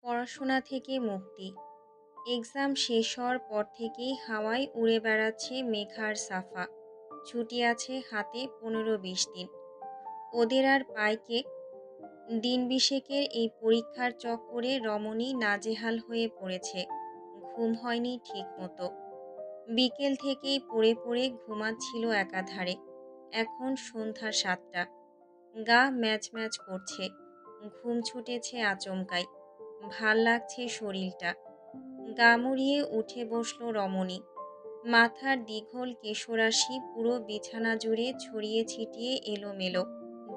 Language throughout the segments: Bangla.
পড়াশোনা থেকে মুক্তি। এক্সাম শেষ হওয়ার পর থেকেই হাওয়ায় উড়ে বেড়াচ্ছে মেঘা আর সাফা। ছুটি আছে হাতে ১৫-২০ দিন। ওদের আর পায় কে? দিন বিশেকের এই পরীক্ষার চক্করে রমণী নাজেহাল হয়ে পড়েছে। ঘুম হয়নি ঠিক মতো। বিকেল থেকেই পড়ে পড়ে ঘুমাচ্ছিল একাধারে। এখন সন্ধ্যা ৭টা। গা ম্যাচ ম্যাচ করছে। ঘুম ছুটেছে আচমকাই। ভাল লাগছে শরীরটা। গা মুড়িয়ে উঠে বসল রমণী। মাথার দীঘল কেশরাশি পুরো বিছানা জুড়ে ছড়িয়ে ছিটিয়ে এলোমেলো।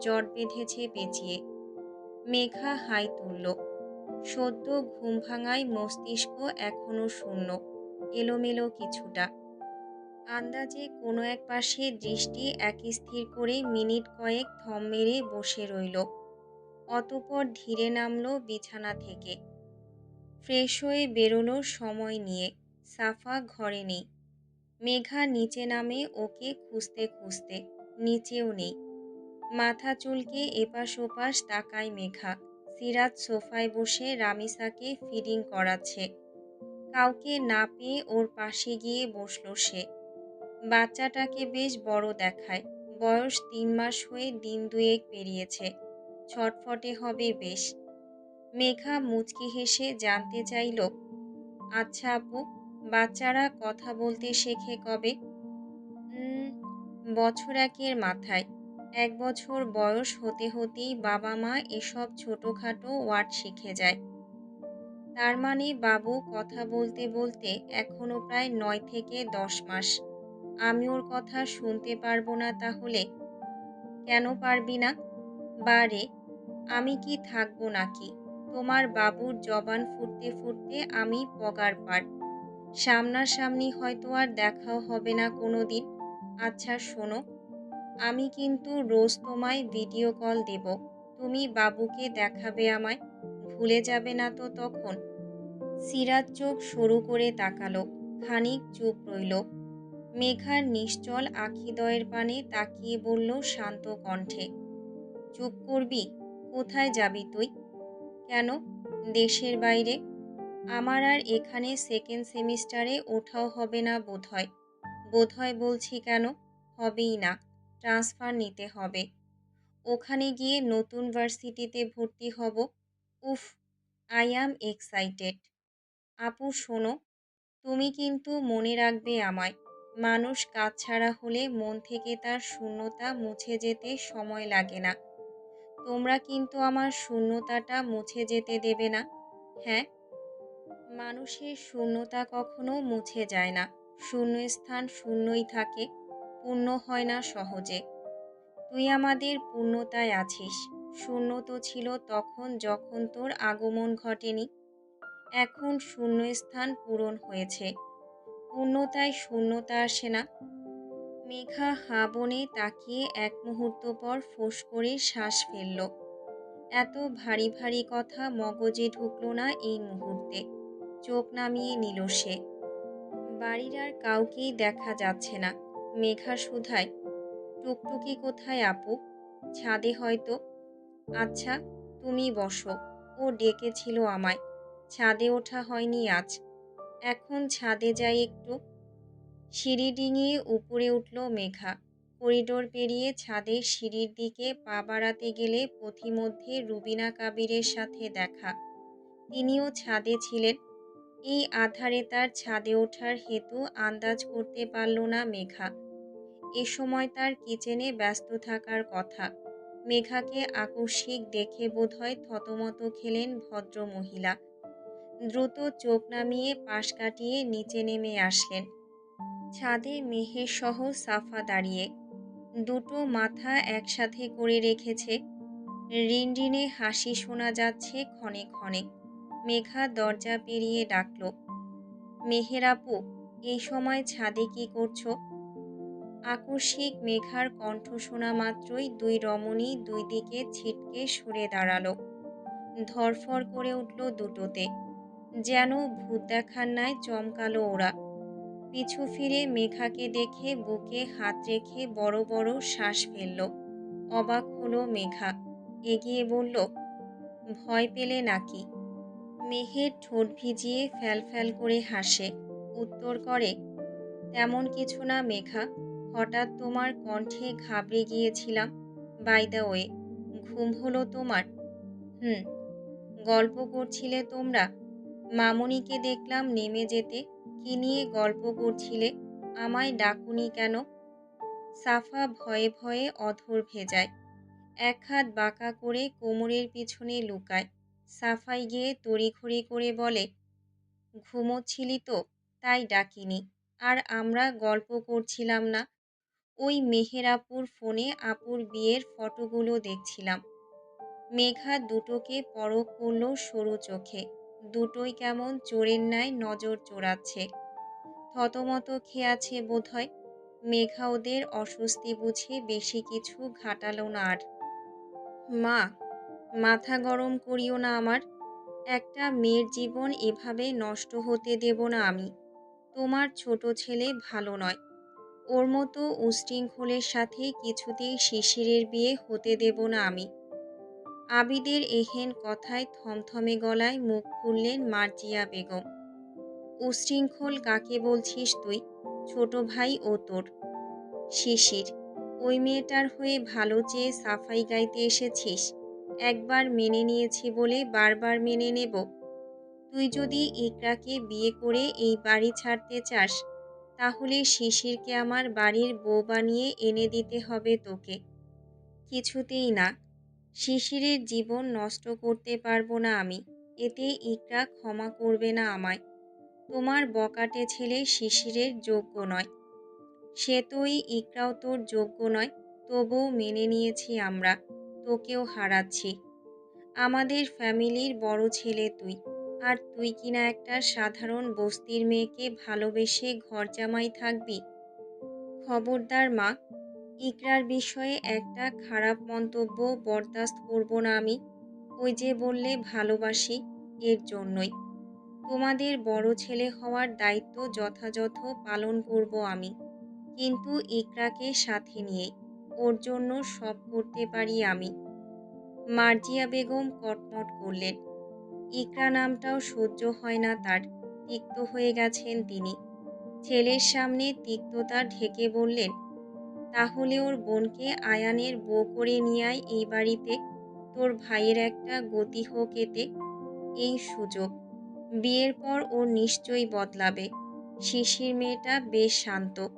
জট বেঁধেছে পেঁচিয়ে। মেঘা হাই তুলল। সদ্য ঘুম ভাঙায় মস্তিষ্ক এখনো শূন্য, এলোমেলো কিছুটা। আন্দাজে কোনো এক পাশে দৃষ্টি একস্থির করে মিনিট কয়েক থম মেরে বসে রইল। অতঃপর ধীরে নামল বিছানা থেকে। ফ্রেশ হয়ে বেরোলো সময় নিয়ে। সাফা ঘরে নেই। মেঘা নিচে নামে ওকে খুঁজতে খুঁজতে। নিচেও নেই। মাথা চুলকে এপাশ ওপাশ তাকায় মেঘা। সিরাজ সোফায় বসে রামিসাকে ফিডিং করাচ্ছে। কাউকে না পেয়ে ওর পাশে গিয়ে বসল সে। বাচ্চাটাকে বেশ বড় দেখায়। বয়স ৩ মাস হয়ে দিন দুয়েক পেরিয়েছে। ছটফটে হবে বেশ। মেঘা মুচকি হেসে জানতে চাইল, আচ্ছা আপু, বাচ্চারা কথা বলতে শেখে কবে? উম, বছর একের মাথায়। ১ বছর বয়স হতে হতেই বাবা মা এসব ছোটখাটো ওয়ার্ড শিখে যায়। তার মানে বাবু কথা বলতে বলতে এখনো প্রায় ৯ থেকে ১০ মাস। আমি ওর কথা শুনতে পারবো না তাহলে? কেন পারবি না? বারে, আমি কি থাকবো নাকি? তোমার বাবুর জবান ফুটতে ফুটতে আমি পগার পার। সামনাসামনি হয়তো আর দেখাও হবে না কোনো দিন। আচ্ছা শোনো, আমি কিন্তু রোজ তোমায় ভিডিও কল দেব। তুমি বাবুকে দেখাবে আমায়। ভুলে যাবে না তো তখন? সিরাজ চোখ সরু করে তাকালো। খানিক চুপ রইল। মেঘার নিশ্চল আখিদ্বয়ের পানে তাকিয়ে বলল শান্ত কণ্ঠে, চুপ করবি? কোথায় যাবি তুই? কেন? দেশের বাইরে। আমার আর এখানে সেকেন্ড সেমিস্টারে ওঠাও হবে না বোধহয়। বোধহয় বলছি কেন? হবেই না। ট্রান্সফার নিতে হবে। ওখানে গিয়ে নতুন ভার্সিটিতে ভর্তি হব। উফ, আই অ্যাম এক্সাইটেড। আপু শোনো, তুমি কিন্তু মনে রাখবে আমায়। মানুষ কাছছাড়া হলে মন থেকে তার শূন্যতা মুছে যেতে সময় লাগে না। তোমরা কিন্তু আমার শূন্যতাটা মুছে যেতে দেবে না। হ্যাঁ? মানুষের শূন্যতা কখনো মুছে যায় না। শূন্যস্থান শূন্যই থাকে, পূর্ণ হয় না সহজে। তুই আমাদের পূর্ণতায় আছিস। শূন্য তো ছিল তখন যখন তোর আগমন ঘটেনি। এখন শূন্যস্থান পূরণ হয়েছে। পূর্ণতায় শূন্যতা আসে না। মেঘা হাঁ বনে তাকিয়ে এক মুহূর্ত পর ফোঁস করে শ্বাস ফেলল। এত ভারী ভারী কথা মগজে ঢুকল না এই মুহূর্তে। চোখ নামিয়ে নিল সে। বাড়ির আর কাউকেই দেখা যাচ্ছে না। মেঘা শুধায়, টুকটুকি কোথায় আপু? ছাদে হয়তো। আচ্ছা, তুমি বসো। ও ডেকেছিল আমায়। ছাদে ওঠা হয়নি আজ। এখন ছাদে যাই একটু। সিঁড়ি ডিঙিয়ে উপরে উঠল মেঘা। করিডোর পেরিয়ে ছাদের সিঁড়ির দিকে পা বাড়াতে গেলে পথিমধ্যে রুবিনা কাবিরের সাথে দেখা। তিনিও ছাদে ছিলেন। এই আঁধারে তার ছাদে ওঠার হেতু আন্দাজ করতে পারল না মেঘা। এ সময় তার কিচেনে ব্যস্ত থাকার কথা। মেঘাকে আকস্মিক দেখে বোধহয় থতমত খেলেন ভদ্রমহিলা। দ্রুত চোখ নামিয়ে পাশ কাটিয়ে নিচে নেমে আসলেন। ছাদে মেহের সহ সাফা দাঁড়িয়ে। দুটো মাথা একসাথে করে রেখেছে। রিনরিনে হাসি শোনা যাচ্ছে ক্ষণে ক্ষণে। মেঘা দরজা পেরিয়ে ডাকল, মেহের আপু, এই সময় ছাদে কি করছো? আকস্মিক মেঘার কণ্ঠ শোনা মাত্রই দুই রমণী দুই দিকে ছিটকে সরে দাঁড়ালো। ধরফর করে উঠল দুটোতে। যেন ভূত দেখার ন্যায় চমকালো ওরা। পিছু ফিরে মেঘাকে দেখে বুকে হাত রেখে বড় বড় শ্বাস ফেলল। অবাক হলো মেঘা। এগিয়ে বলল, ভয় পেলে নাকি? মেহের ঠোঁট ভিজিয়ে ফ্যাল করে হাসে। উত্তর করে, তেমন কিছু না মেঘা, হঠাৎ তোমার কণ্ঠে ঘাবড়ে গিয়েছিলাম। বাই দ্য ওয়ে, ঘুম হলো তোমার? হুম। গল্প করছিলে তোমরা? মামুনিকে দেখলাম নেমে যেতে। কি নিয়ে গল্প করছিলে? আমায় ডাকুনি কেন? সাফা ভয়ে অধর ভেজায়। এক হাত বাঁকা করে কোমরের পিছনে লুকায়। সাফাই গিয়ে তড়িঘড়ি করে বলে, ঘুমোচ্ছিলি তো, তাই ডাকিনি। আর আমরা গল্প করছিলাম না, ওই মেহের আপুর ফোনে আপুর বিয়ের ফটোগুলো দেখছিলাম। মেঘা দুটোকে পরখ করল সরু চোখে। দুটোই কেমন চোরের ন্যায় নজর চোরাচ্ছে। থতমত খেয়ে আছে বোধহয়। মেঘা ওদের অস্বস্তি বুঝে বেশি কিছু ঘাটালো না আর। মা, মাথা গরম করিও না আমার। একটা মেয়ের জীবন এভাবে নষ্ট হতে দেব না আমি। তোমার ছোট ছেলে ভালো নয়। ওর মতো উশৃঙ্খলের সাথে কিছুতেই শিশিরের বিয়ে হতে দেব না আমি। আবিদের এহেন কথায় থমথমে গলায় মুখ খুললেন মার্জিয়া বেগম। উশৃঙ্খল কাকে বলছিস তুই? ছোট ভাই ও তোর। শিশির, ওই মেয়েটার হয়ে ভালো চেয়ে সাফাই গাইতে এসেছিস? একবার মেনে নিয়েছি বলে বারবার মেনে নেব? তুই যদি ইকরাকে বিয়ে করে এই বাড়ি ছাড়তে চাস, তাহলে শিশিরকে আমার বাড়ির বউ বানিয়ে এনে দিতে হবে তোকে। কিছুতেই না। শিশিরের জীবন নষ্ট করতে পারবো না আমি। এতে ইকরা ক্ষমা করবে না আমায়। তোমার বকাটে ছেলে শিশিরের যোগ্য নয়। সে তোই, ইকরাও তোর যোগ্য নয়। তবুও মেনে নিয়েছি আমরা। তোকেও হারাচ্ছি। আমাদের ফ্যামিলির বড় ছেলে তুই। আর তুই কিনা একটা সাধারণ বস্তির মেয়েকে ভালোবেসে ঘরজামাই থাকবি? খবরদার মা, ইকরার বিষয়ে একটা খারাপ মন্তব্য বরদাস্ত করব না আমি। ওই যে বললে ভালোবাসি, এর জন্যই। তোমাদের বড় ছেলে হওয়ার দায়িত্ব যথাযথ পালন করব আমি, কিন্তু ইকরাকে সাথে নিয়ে। ওর জন্য সব করতে পারি আমি। মার্জিয়া বেগম কটমট করলেন। ইকরা নামটাও সহ্য হয় না তার। তিক্ত হয়ে গেছেন তিনি। ছেলের সামনে তিক্ততা ঢেকে বললেন, তাহলে ওর বোনকে আয়ানের বউ করে নিয়ে আয় এই বাড়িতে। তোর ভাইয়ের একটা গতি হোক এতে। এই সুযোগ। বিয়ের পর ও নিশ্চয়ই বদলাবে। শিশির মেয়েটা বেশ শান্ত।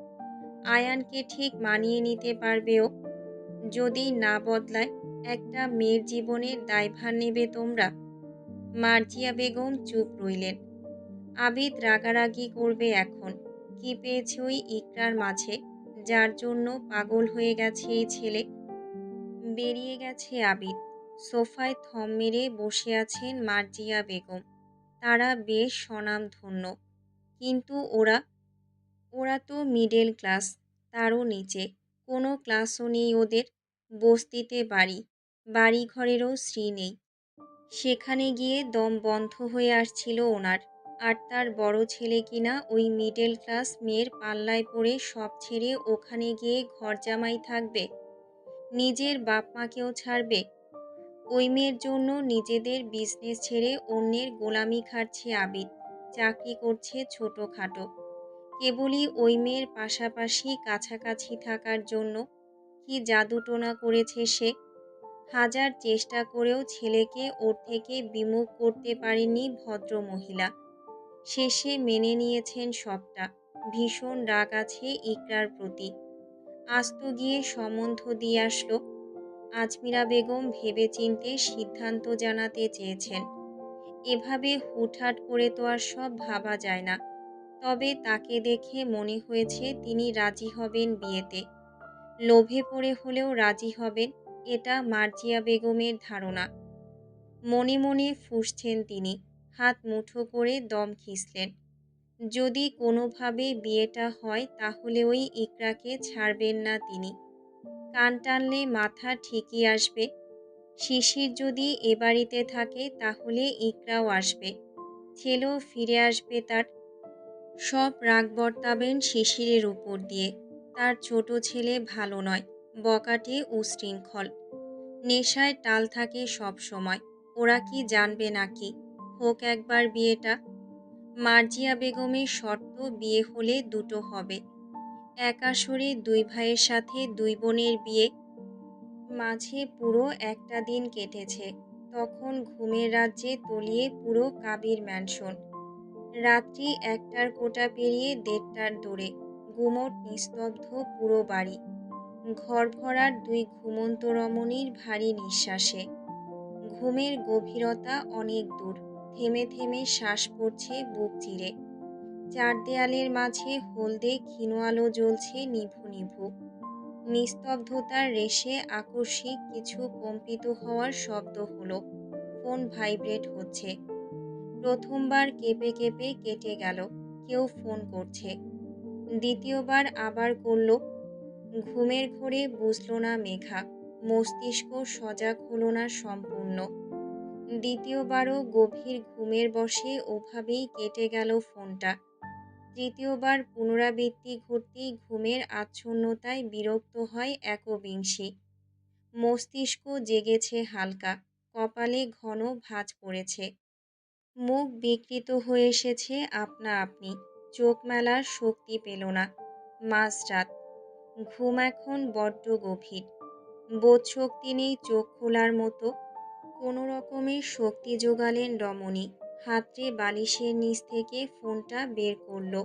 আয়ানকে ঠিক মানিয়ে নিতে পারবে ও। যদি না বদলায়, একটা মেয়ের জীবনের দায়ভার নেবে তোমরা? মার্জিয়া বেগম চুপ রইলেন। আবিদ রাগারাগি করবে এখন। কি পেয়েছে ওই ইকরার মাঝে, যার জন্য পাগল হয়ে গেছে এই ছেলে? বেরিয়ে গেছে আবিদ। সোফায় থম মেরে বসে আছেন মার্জিয়া বেগম। তারা বেশ স্বনামধন্য। কিন্তু ওরা ওরা তো মিডল ক্লাস, তারও নিচে। কোনো ক্লাসও নেই ওদের। বস্তিতে বাড়ি, বাড়ি ঘরেরও শ্রী নেই। সেখানে গিয়ে দম বন্ধ হয়ে আসছিল ওনার। আর তার বড় ছেলে কিনা ওই মিডল ক্লাস মেয়ের পাল্লায় পড়ে সব ছেড়ে ওখানে গিয়ে ঘরজামাই থাকবে। নিজের বাপ মাকেও ছাড়বে। ওই মেয়ের জন্য নিজেদের বিজনেস ছেড়ে অন্যের গোলামি খাটছে আবিদ। চাকরি করছে ছোটখাটো। কেবলই ওই মেয়ের পাশাপাশি কাছাকাছি থাকার জন্য। কি জাদুটোনা করেছে সে! হাজার চেষ্টা করেও ছেলেকে ওর থেকে বিমুখ করতে পারেননি ভদ্রমহিলা। শেষে মেনে নিয়েছেন সবটা। ভীষণ রাগ আছে ইকরার প্রতি। আস্ত গিয়ে সম্বন্ধ দিয়ে আসলো। আজমিরা বেগম ভেবেচিন্তে সিদ্ধান্ত জানাতে চেয়েছেন। এভাবে হুটহাট করে তো আর সব ভাবা যায় না। তবে তাকে দেখে মনে হয়েছে তিনি রাজি হবেন বিয়েতে। লোভে পড়ে হলেও রাজি হবেন, এটা মার্জিয়া বেগমের ধারণা। মনে মনে ফুঁসছেন তিনি। হাত মুঠো করে দম খিঁচলেন। যদি কোনোভাবে বিয়েটা হয় তাহলে ওই ইকরাকে ছাড়বেন না তিনি। কান টানলে মাথা ঠিকই আসবে। শিশির যদি এ বাড়িতে থাকে তাহলে ইকরাও আসবে। ছেলেও ফিরে আসবে তার। সব রাগ বর্তাবেন শিশিরের উপর দিয়ে। তার ছোট ছেলে ভালো নয়, বকাটে উশৃঙ্খল। নেশায় টাল থাকে সব সময়। ওরা কি জানবে নাকি? হোক একবার বিয়েটা। মার্জিয়া বেগমের শর্ত বিয়ে হলে দুটো হবে। এক আসরে দুই ভাইয়ের সাথে দুই বোনের বিয়ে। মাঝে পুরো একটা দিন কেটেছে। তখন ঘুমের রাজ্যে তলিয়ে পুরো কাবির ম্যানশন। রাত্রি ১টার কোটা পেরিয়ে ১:৩০টার দৌড়ে। গুমোট নিস্তব্ধ পুরো বাড়ি। ঘর ভরার দুই ঘুমন্ত রমণীর ভারী নিঃশ্বাসে। ঘুমের গভীরতা অনেক দূর। থেমে থেমে শ্বাস পড়ছে বুক চিরে। চার দেয়ালের মাঝে হলদে ক্ষীণ আলো জ্বলছে নিভু নিভু। নিস্তব্ধতার রেশে আকস্মিক কিছু কম্পিত হওয়ার শব্দ হলো। ফোন ভাইব্রেট হচ্ছে। প্রথমবার কেঁপে কেঁপে কেটে গেল। কেউ ফোন করছে। দ্বিতীয়বার আবার করল। ঘুমের ঘোরে বুঝল না মেঘা। মস্তিষ্ক সজাগ হলো না সম্পূর্ণ। দ্বিতীয়বারও গভীর ঘুমের বশে ওভাবেই কেটে গেল ফোনটা। তৃতীয়বার পুনরাবৃত্তি ঘটতেই ঘুমের আচ্ছন্নতায় বিরক্ত হয় একবিংশী। মস্তিষ্ক জেগেছে হালকা। কপালে ঘন ভাঁজ পড়েছে। মুখ বিকৃত হয়ে এসেছে আপনা আপনি। চোখ মেলার শক্তি পেল না। মাঝরাত। ঘুম এখন বড্ড গভীর। বোধশক্তি নেই চোখ খোলার মতো। কোনো রকমের শক্তি জোগালেন রমণী। হাতড়ে বালিশের নিচ থেকে ফোনটা বের করল।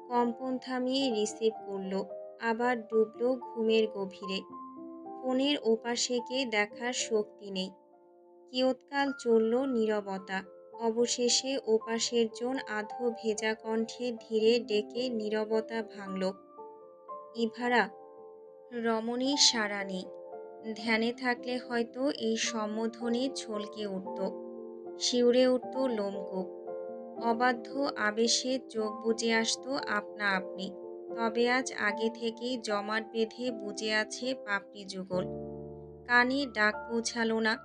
কম্পন থামিয়ে রিসিভ করল। আবার ডুবল ঘুমের গভীরে। ফোনের ওপাশেকে দেখার শক্তি নেই। কিয়ৎকাল চলল নীরবতা। অবশেষে ওপাশের জন আধো ভেজা কণ্ঠে ধীরে ডেকে নীরবতা ভাঙল। ইভারা। রমণীর সাড়া নেই। ধ্যানে থাকলে হয়তো এই সম্বোধনে ছলকে উঠত। শিউরে উঠত লোমকূপ। অবাধ্য আবেশে চোখ বুজে আসত আপনা আপনি। তবে আজ আগে থেকেই জমাট বেঁধে বুজে আছে পাপড়ি যুগল। কানে ডাক পৌঁছালো না।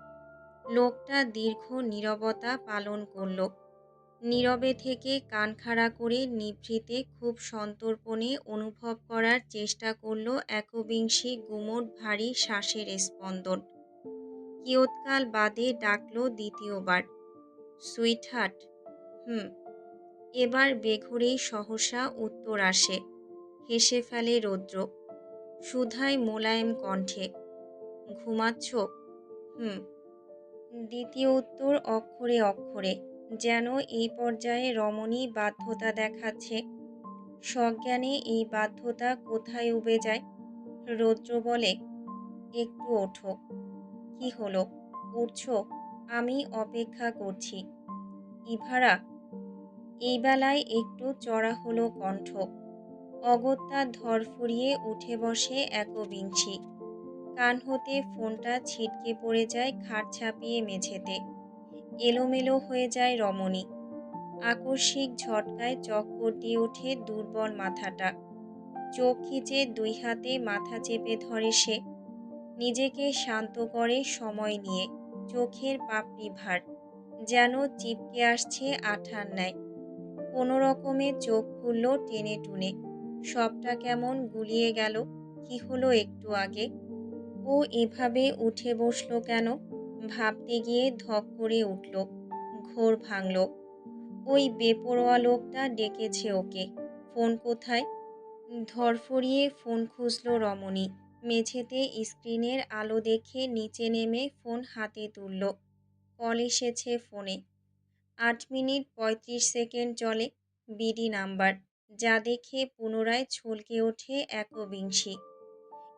লোকটা দীর্ঘ নীরবতা পালন করল। নীরবে থেকে কান খাড়া করে নিভৃতে খুব সন্তর্পণে অনুভব করার চেষ্টা করল একবিংশী গুমোট ভারী শ্বাসের স্পন্দন। কিয়ৎকাল বাদে ডাকল দ্বিতীয়বার। সুইটহার্ট। হুম। এবার বেঘোরেই সহসা উত্তর আসে। হেসে ফেলে রৌদ্র। সুধায় মোলায়েম কণ্ঠে। ঘুমাচ্ছ? হুম। দ্বিতীয় উত্তর অক্ষরে অক্ষরে। যেন এই পর্যায়ে রমণী বাধ্যতা দেখাচ্ছে। সজ্ঞানে এই বাধ্যতা কোথায় উবে যায়। রৌদ্র বলে, একটু ওঠো। কি হলো? উঠছ? আমি অপেক্ষা করছি। ইভারা। এই বেলায় একটু চড়া হলো কণ্ঠ। অগত্যা ধরফরিয়ে উঠে বসে একবিংশী। কান হতে ফোনটা ছিটকে পড়ে যায় খাট ছাপিয়ে মেঝেতে। এলোমেলো হয়ে যায় রমণী। আকস্মিক ঝটকায় চক্কর দিয়ে ওঠে দুর্বল মাথাটা। চোখ খিচে দুই হাতে মাথা চেপে ধরে সে। নিজেকে শান্ত করে সময় নিয়ে। চোখের পাপড়ি ভার। যেন চিপকে আসছে আঠার ন্যায়। কোনো রকমে চোখ খুলল টেনে টুনে। সবটা কেমন গুলিয়ে গেল। কি হলো একটু আগে? ও এভাবে উঠে বসল কেন? ভাবতে গিয়ে ধক করে উঠল। ঘোর ভাঙল। ওই বেপরোয়া লোকটা ডেকেছে ওকে। ফোন কোথায়? ধরফরিয়ে ফোন খুঁজল রমণী। মেঝেতে স্ক্রিনের আলো দেখে নিচে নেমে ফোন হাতে তুলল। কল এসেছে ফোনে। ৮ মিনিট ৩৫ সেকেন্ড চলে। BD number. যা দেখে পুনরায় ছলকে ওঠে একবিংশী।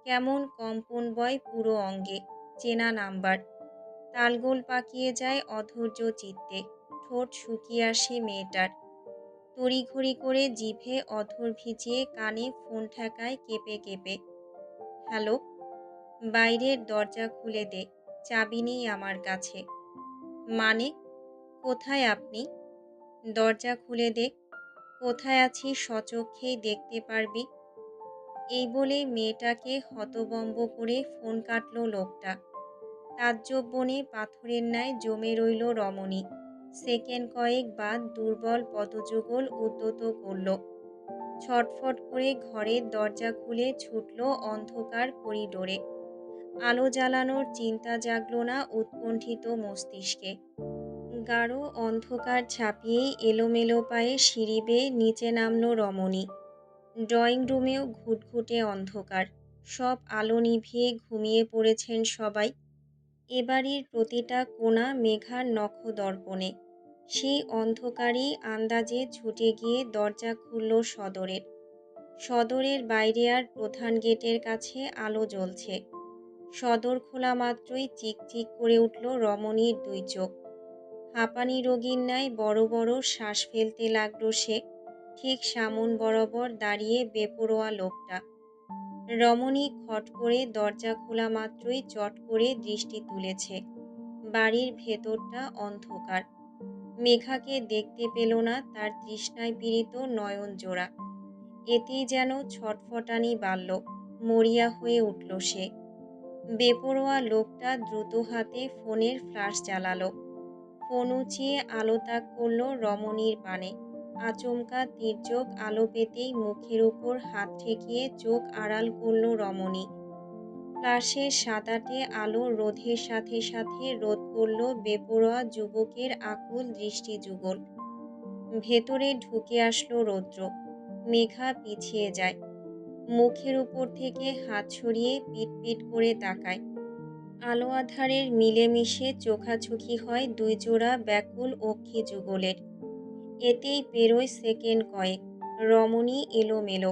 কেমন কম্পন বয় পুরো অঙ্গে। চেনা নাম্বার। তালগোল পাকিয়ে যায় অধৈর্য চিত্তে। ঠোঁট শুকিয়ে আসে মেয়েটার। তড়িঘড়ি করে জিভে অধর ভিজিয়ে কানে ফোন ঠেকায় কেঁপে কেঁপে। হ্যালো। বাইরের দরজা খুলে দে। চাবি নেই আমার কাছে। মানে? কোথায় আপনি? দরজা খুলে দে। কোথায় আছি স্বচক্ষেই দেখতে পারবি। এই বলে মেয়েটাকে হতবম্ব করে ফোন কাটল লোকটা। তাজ্জব বনে পাথরের ন্যায় জমে রইল রমণী। সেকেন্ড কয়েক বাদ দুর্বল পদযুগল উদ্যত করল। ছটফট করে ঘরের দরজা খুলে ছুটল অন্ধকার করিডোরে। আলো জ্বালানোর চিন্তা জাগল না উৎকণ্ঠিত মস্তিষ্কে। গাঢ় অন্ধকার ছাপিয়েই এলোমেলো পায়ে সিঁড়ি বেয়ে নিচে নামল রমণী। ড্রয়িং রুমেও ঘুটঘুটে অন্ধকার। সব আলো নিভিয়ে ঘুমিয়ে পড়েছেন সবাই। এ বাড়ির প্রতিটা কোণা মেঘার নখদর্পণে। সেই অন্ধকারেই আন্দাজে ছুটে গিয়ে দরজা খুলল সদরের। সদরের বাইরে আর প্রধান গেটের কাছে আলো জ্বলছে। সদর খোলা মাত্রই চিকচিক করে উঠল রমণীর দুই চোখ। হাঁপানি রোগীর ন্যায় বড় বড় শ্বাস ফেলতে লাগল সে। ঠিক সামন বরাবর দাঁড়িয়ে বেপরোয়া লোকটা। রমণী খট করে দরজা খোলা মাত্রই চট করে দৃষ্টি তুলেছে। বাড়ির ভেতরটা অন্ধকার। মেঘাকে দেখতে পেল না তার তৃষ্ণায় পীড়িত নয়ন জোড়া। এতেই যেন ছটফটানি বাড়ল। মরিয়া হয়ে উঠল সে। বেপরোয়া লোকটা দ্রুত হাতে ফোনের ফ্ল্যাশ জ্বালালো। ফোন উঁচিয়ে আলো তাক করল রমণীর পানে। আচমকা তির্যক আলো পেতেই মুখের উপর হাত ঠেকিয়ে চোখ আড়াল করল রমণী। ফ্ল্যাশের সাদাটে আলো রোধের সাথে সাথে রোধ করল বেপরোয়া যুবকের আকুল দৃষ্টিযুগল। ভেতরে ঢুকে আসলো রৌদ্র। মেঘা পিছিয়ে যায়। মুখের উপর থেকে হাত সরিয়ে পিট পিট করে তাকায়। আলো আঁধারের মিলেমিশে চোখাচোখি হয় দুই জোড়া ব্যাকুল অক্ষি যুগলের। এতেই পেরোয় সেকেন্ড কয়েক। রমণী এলোমেলো।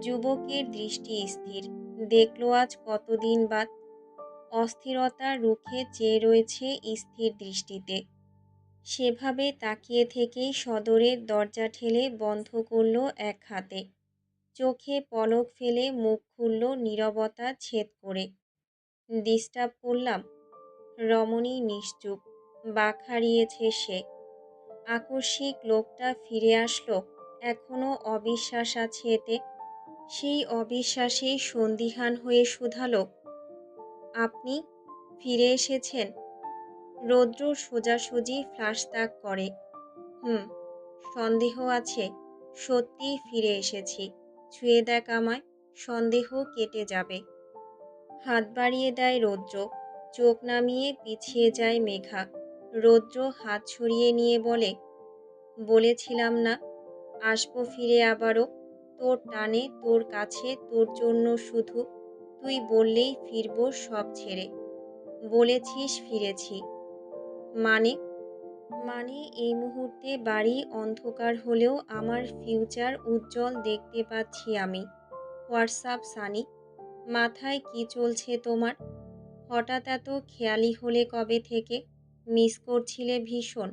যুবকের দৃষ্টি স্থির। দেখল আজ কতদিন বাদ। অস্থিরতা রুখে চেয়ে রয়েছে স্থির দৃষ্টিতে। সেভাবে তাকিয়ে থেকেই সদরের দরজা ঠেলে বন্ধ করল এক হাতে। চোখে পলক ফেলে মুখ খুলল নীরবতা ছেদ করে। ডিস্টার্ব করলাম? রমণী নিশ্চুপ। বাক হারিয়েছে সে। আকস্মিক লোকটা ফিরে আসলো। এখনো অবিশ্বাস আছে এতে। সেই অবিশ্বাসেই সন্দিহান হয়ে শুধালো, আপনি ফিরে এসেছেন? রৌদ্র সোজাসুজি ফ্ল্যাশ তাক করে। হুম, সন্দেহ আছে? সত্যিই ফিরে এসেছি। ছুঁয়ে দেখ আমায়, সন্দেহ কেটে যাবে। হাত বাড়িয়ে দেয় রৌদ্র। চোখ নামিয়ে পিছিয়ে যায় মেঘা। রৌদ্র হাত ছড়িয়ে নিয়ে বলে, বলেছিলাম না আসবো ফিরে আবারও। তোর টানে, তোর কাছে, তোর জন্য শুধু। তুই বললেই ফিরবো সব ছেড়ে। বলেছিস ফিরেছি। মানে? মানে এই মুহূর্তে বাড়ি অন্ধকার হলেও আমার ফিউচার উজ্জ্বল দেখতে পাচ্ছি আমি। হোয়াটসঅ্যাপ সানি। মাথায় কি চলছে তোমার? হঠাৎ এত খেয়ালি হলে কবে থেকে? মিস করছিলে ভীষণ?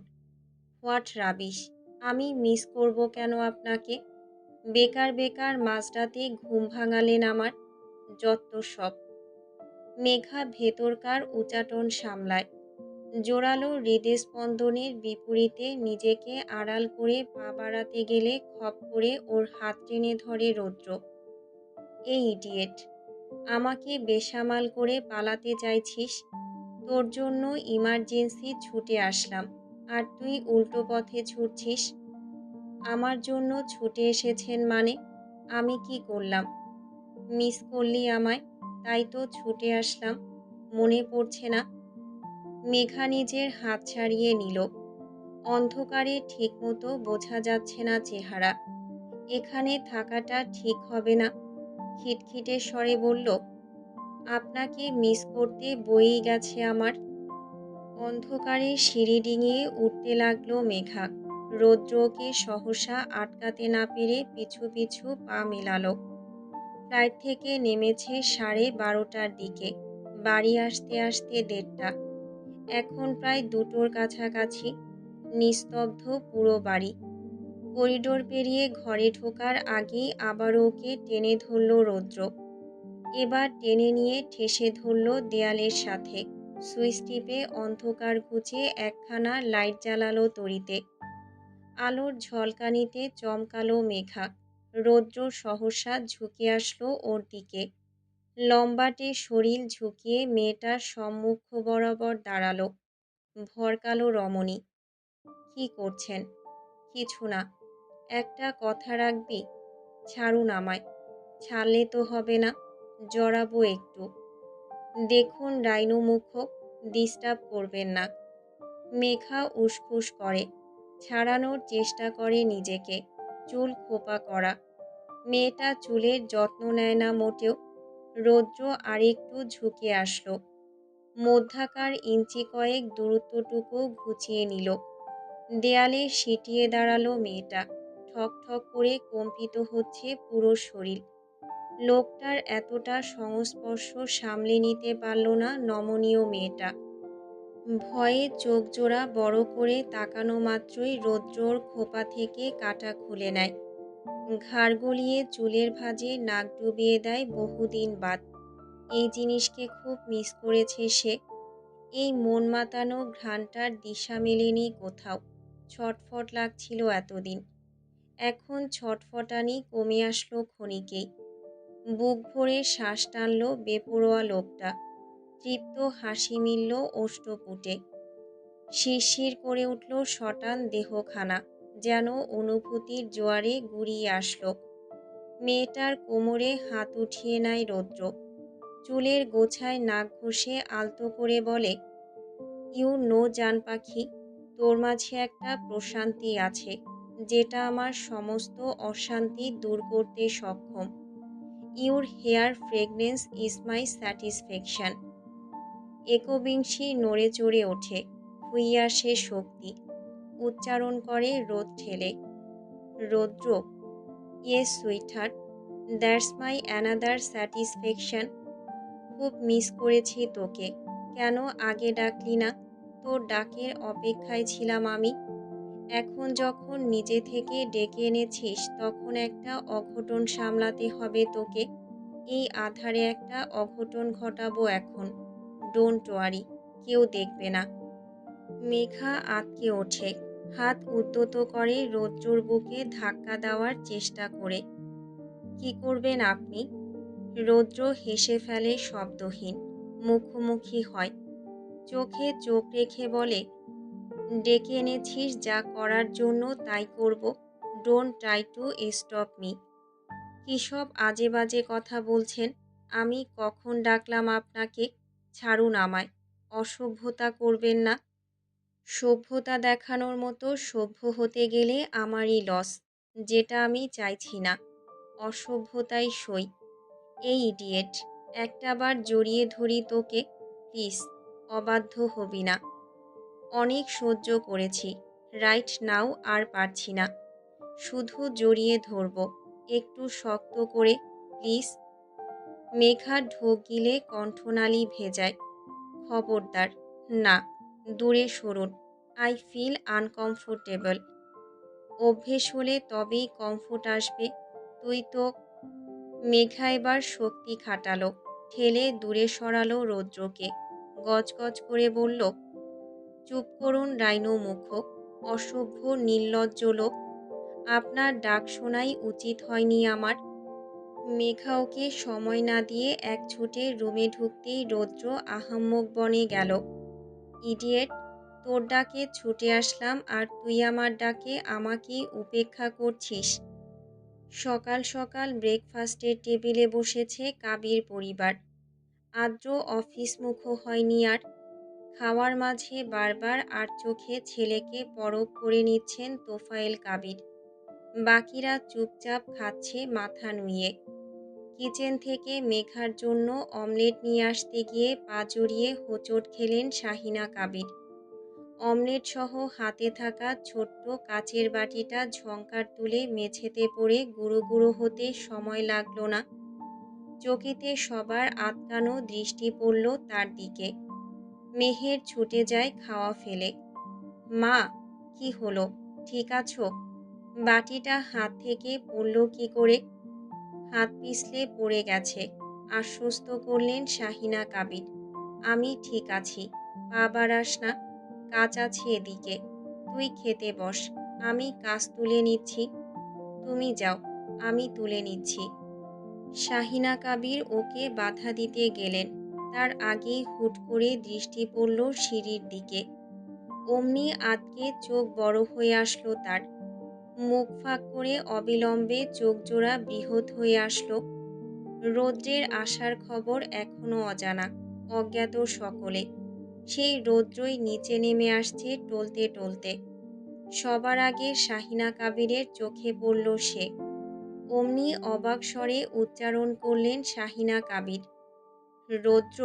What rubbish! আমি মিস করব কেন আপনাকে? বেকার বেকার মাঝরাতে ঘুম ভাঙালেন আমার। যত সব। মেঘা ভেতরকার উচাটন সামলায়। জোরালো হৃদস্পন্দনের বিপরীতে নিজেকে আড়াল করে পা বাড়াতে গেলে খপ করে ওর হাত টেনে ধরে রৌদ্র। এই ইডিয়েট! আমাকে বেসামাল করে পালাতে চাইছিস? তোর জন্য ইমার্জেন্সি ছুটে আসলাম, আর তুই উল্টো পথে ছুটছিস। আমার জন্য ছুটে এসেছেন মানে? আমি কি করলাম? মিস করলি আমায়, তাই তো ছুটে আসলাম। মনে পড়ছে না? মেঘা নিজের হাত ছাড়িয়ে নিল। অন্ধকারে ঠিকমতো বোঝা যাচ্ছে না চেহারা। এখানে থাকাটা ঠিক হবে না। খিটখিটে স্বরে বলল, আপনাকে মিস করতে বয়েই গেছে আমার। অন্ধকারে সিঁড়ি ডিঙিয়ে উঠতে লাগলো মেঘা। রৌদ্রকে সহসা আটকাতে না পেরে পিছু পিছু পা মেলালো। ফ্লাইট থেকে নেমেছে 12:30টার দিকে। বাড়ি আসতে আসতে 1:30টা। এখন প্রায় 2টোর কাছাকাছি। নিস্তব্ধ পুরো বাড়ি। করিডোর পেরিয়ে ঘরে ঢোকার আগেই আবারও ওকে টেনে ধরল রৌদ্র। এবার টেনে নিয়ে ঠেসে ধরল দেয়ালের সাথে। সুইচ টিপে অন্ধকার ঘুচে একখানা লাইট জ্বালালো তড়িতে। আলোর ঝলকানিতে চমকালো মেঘা। রৌদ্র সহসা ঝুঁকে আসলো ওর দিকে। লম্বাটে শরীর ঝুঁকিয়ে মেয়েটার সম্মুখ বরাবর দাঁড়ালো। ভরকালো রমণী। কি করছেন? কিছু না। একটা কথা রাখবি? ছাড়ুন আমায়। ছাড়লে তো হবে না। জড়াবো একটু। দেখুন রাইনু মুখো, ডিস্টার্ব করবেন না। মেঘা উসখুস করে, ছাড়ানোর চেষ্টা করে নিজেকে। চুল খোপা করা। মেয়েটা চুলের যত্ন নেয় না মোটেও। রৌদ্র আরেকটু ঝুঁকে আসলো। মধ্যাকার ইঞ্চি কয়েক দূরত্বটুকু ঘুচিয়ে নিল। দেয়ালে সিটিয়ে দাঁড়ালো মেয়েটা। ঠক ঠক করে কম্পিত হচ্ছে পুরো শরীর। লোকটার এতটা সংস্পর্শ সামলে নিতে পারল না নমনীয় মেয়েটা। ভয়ে চোখ জোড়া বড় করে তাকানো মাত্রই রৌদ্রর খোপা থেকে কাঁটা খুলে নেয়। ঘাড় গলিয়ে চুলের ভাঁজে নাক ডুবিয়ে দেয় বহুদিন বাদ। এই জিনিসকে খুব মিস করেছে সে। এই মন মাতানো ঘ্রাণটার দিশা মেলেনি কোথাও। ছটফট লাগছিল এতদিন। এখন ছটফটানি কমে আসলো ক্ষণিকেই। বুক ভরে শ্বাস টানল বেপরোয়া লোকটা। তৃপ্ত হাসি মিলল ওষ্ঠপুটে। শিরশির করে উঠল সটান দেহখানা, যেন অনুভূতির জোয়ারে গুড়িয়ে আসলো। মেয়েটার কোমরে হাত উঠিয়ে নেয় রৌদ্র। চুলের গোছায় নাক ঘষে আলতো করে বলে, ইউ নো জান পাখি, তোর মাঝে একটা প্রশান্তি আছে যেটা আমার সমস্ত অশান্তি দূর করতে সক্ষম। Your hair fragrance is my satisfaction. একবিংশী নড়ে চড়ে ওঠে। খুইয়ে আসে শক্তি। উচ্চারণ করে রোদ ঠেলে, রৌদ্র, yes sweetheart, that's my another satisfaction. খুব মিস করেছি তোকে। কেন আগে ডাকলি না? তোর ডাকের অপেক্ষায় ছিলাম আমি। এখন যখন নিজে থেকে ডেকে এনেছিস তখন একটা অঘটন সামলাতে হবে তোকে। এই আধারে একটা অঘটন ঘটাবো এখন। ডোন্ট ওয়ারি, কেউ দেখবে না। মেঘা আঁতকে ওঠে। হাত উদ্যত করে রৌদ্রর বুকে ধাক্কা দেওয়ার চেষ্টা করে। কি করবেন আপনি? রৌদ্র হেসে ফেলে শব্দহীন। মুখোমুখি হয়। চোখে চোখ রেখে বলে, ডেকে এনেছিস যা করার জন্য তাই করব। Don't try to stop me. কী সব আজে বাজে কথা বলছেন? আমি কখন ডাকলাম আপনাকে? ছাড়ুন আমায়। অসভ্যতা করবেন না। সভ্যতা দেখানোর মতো সভ্য হতে গেলে আমারই লস, যেটা আমি চাইছি না। অসভ্যতাই সই। এই ইডিয়েট, একটাবার জড়িয়ে ধরি তোকে, প্লিজ। অবাধ্য হবি না। অনেক সহ্য করেছি। রাইট নাও আর পারছি না। শুধু জড়িয়ে ধরব, একটু শক্ত করে, প্লিজ। মেঘা ঢোক গিলে কণ্ঠনালী ভেজায়। খবরদার, না, দূরে সরুন। I feel uncomfortable. অভ্যেস হলে তবেই কমফোর্ট আসবে। তুই তো। মেঘা এবার শক্তি খাটালো। ঠেলে দূরে সরালো রৌদ্রকে। গজগজ করে বলল, চুপ করুন রাইনো মুখ। অসভ্য নির্লজ্জ লোক। আপনার ডাক শোনাই উচিত হয়নি আমার। মেঘা ওকে সময় না দিয়ে এক ছুটে রুমে ঢুকতেই রৌদ্র আহাম্মক বনে গেল। ইডিয়েট, তোর ডাকে ছুটে আসলাম আর তুই আমার ডাকে আমাকেই উপেক্ষা করছিস। সকাল সকাল ব্রেকফাস্টের টেবিলে বসেছে কাবির পরিবার। আদ্র অফিস মুখো হয়নি আর। খাওয়ার মাঝে বারবার আর চোখে ছেলেকে পরখ করে নিচ্ছেন তোফায়েল কাবির। বাকিরা চুপচাপ খাচ্ছে মাথা নুইয়ে। কিচেন থেকে মেঘার জন্য অমলেট নিয়ে আসতে গিয়ে পা জড়িয়ে হোঁচট খেলেন শাহিনা কাবির। অমলেট সহ হাতে থাকা ছোট্ট কাচের বাটিটা ঝংকার তুলে মেঝেতে পড়ে গুঁড়ো গুঁড়ো হতে সময় লাগল না। চকিতে সবার আটকানো দৃষ্টি পড়ল তার দিকে। মেহের ছুটে যায় খাওয়া ফেলে। মা, কি হলো? ঠিক আছো? বাটিটা হাত থেকে পড়ল কি করে? হাত পিছলে পড়ে গেছে, আশ্বস্ত করলেন শাহিনা কাবির। আমি ঠিক আছি, পা বাড়াস না। কাজ আছে এদিকে। তুই খেতে বস, আমি কাজ তুলে নিচ্ছি। তুমি যাও, আমি তুলে নিচ্ছি। শাহিনা কাবির ওকে বাধা দিতে গেলেন। তার আগেই হুট করে দৃষ্টি পড়ল সিঁড়ির দিকে। অমনি আতকে চোখ বড় হয়ে আসলো তার। মুখ ফাঁক করে অবিলম্বে চোখজোড়া বৃহৎ হয়ে আসলো। রৌদ্রের আসার খবর এখনো অজানা, অজ্ঞাত সকলে। সেই রৌদ্রই নিচে নেমে আসছে টলতে টলতে। সবার আগে শাহিনা কাবিরের চোখে পড়ল সে। অমনি অবাক স্বরে উচ্চারণ করলেন শাহিনা কাবির, রৌদ্র।